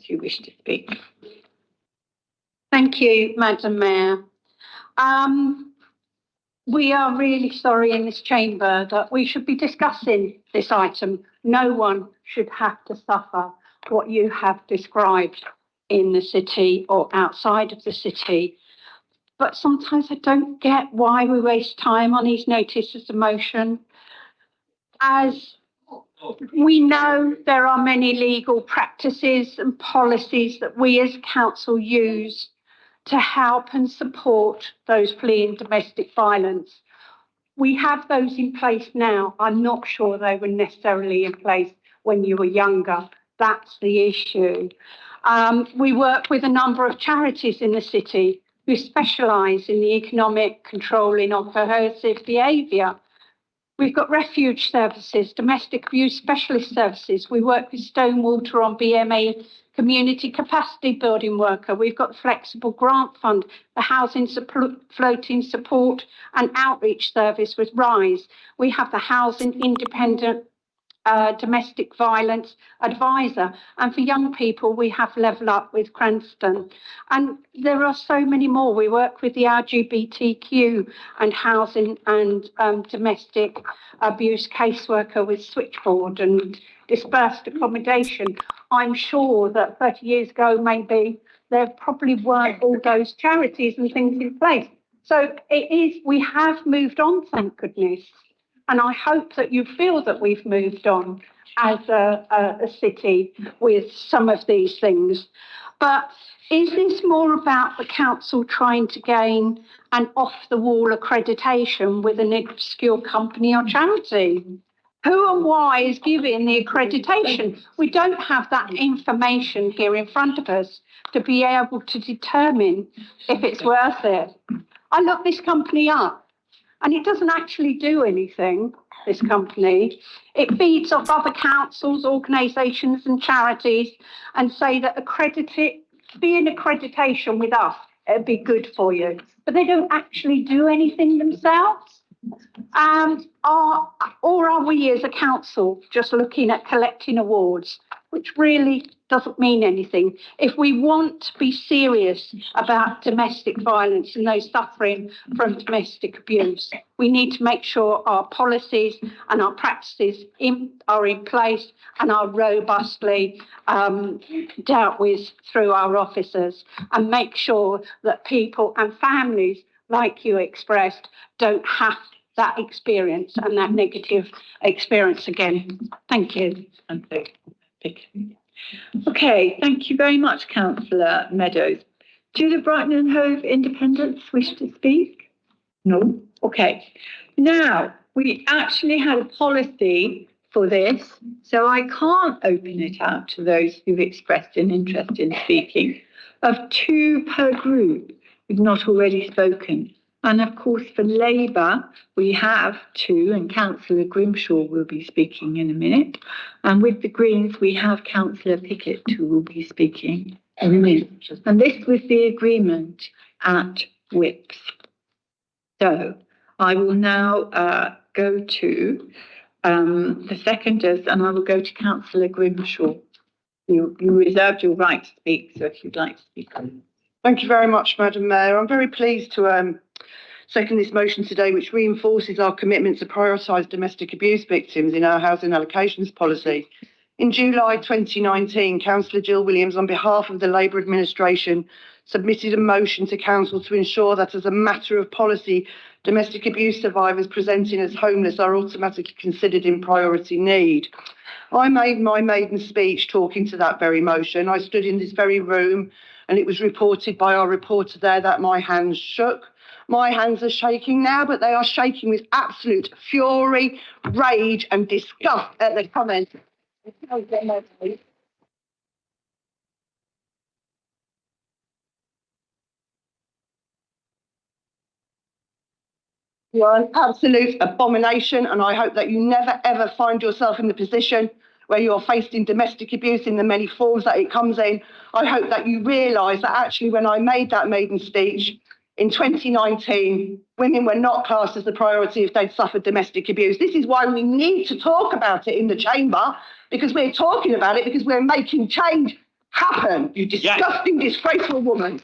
who wish to speak. Thank you, Madam Mayor. We are really sorry in this chamber that we should be discussing this item. No one should have to suffer what you have described in the city or outside of the city. But sometimes I don't get why we waste time on these notices of motion. As we know, there are many legal practices and policies that we as council use to help and support those fleeing domestic violence. We have those in place now. I'm not sure they were necessarily in place when you were younger. That's the issue. We work with a number of charities in the city who specialise in the economic controlling of coercive behaviour. We've got refuge services, domestic abuse specialist services. We work with Stonewater on BMA community capacity building worker. We've got the flexible grant fund, the housing floating support and outreach service with RISE. We have the housing independent domestic violence advisor. And for young people, we have Level Up with Cranston. And there are so many more. We work with the LGBTQ and housing and domestic abuse caseworker with Switchboard and dispersed accommodation. I'm sure that 30 years ago, maybe, there probably weren't all those charities and things in place. So we have moved on, thank goodness. And I hope that you feel that we've moved on as a city with some of these things. But is this more about the council trying to gain an off-the-wall accreditation with an obscure company or charity? Who and why is giving the accreditation? We don't have that information here in front of us to be able to determine if it's worth it. I looked this company up. And it doesn't actually do anything, this company. It feeds off other councils, organisations and charities and say that be an accreditation with us, it'd be good for you. But they don't actually do anything themselves. Or are we as a council just looking at collecting awards, which really doesn't mean anything? If we want to be serious about domestic violence and those suffering from domestic abuse, we need to make sure our policies and our practices are in place and are robustly dealt with through our officers, and make sure that people and families, like you expressed, don't have that experience and that negative experience again. Thank you. Okay, thank you very much, Councillor Meadows. Do the Brighton and Hove Independents wish to speak? No? Okay. Now, we actually had a policy for this, so I can't open it out to those who've expressed an interest in speaking, of 2 per group who've not already spoken. And of course, for Labour, we have 2, and Councillor Grimshaw will be speaking in a minute. And with the Greens, we have Councillor Pickett, who will be speaking in a minute. And this was the agreement at Whips. So I will now go to the seconders, and I will go to Councillor Grimshaw. You reserved your right to speak, so if you'd like to speak. Thank you very much, Madam Mayor. I'm very pleased to second this motion today, which reinforces our commitment to prioritise domestic abuse victims in our housing allocations policy. In July 2019, Councillor Jill Williams, on behalf of the Labour administration, submitted a motion to Council to ensure that, as a matter of policy, domestic abuse survivors presenting as homeless are automatically considered in priority need. I made my maiden speech talking to that very motion. I stood in this very room, and it was reported by our reporter there that my hands shook. My hands are shaking now, but they are shaking with absolute fury, rage and disgust at the comment. You are an absolute abomination, and I hope that you never ever find yourself in the position where you're facing domestic abuse in the many forms that it comes in. I hope that you realise that actually when I made that maiden speech in 2019, women were not classed as the priority if they'd suffered domestic abuse. This is why we need to talk about it in the chamber, because we're talking about it because we're making change happen, you disgusting, disgraceful woman.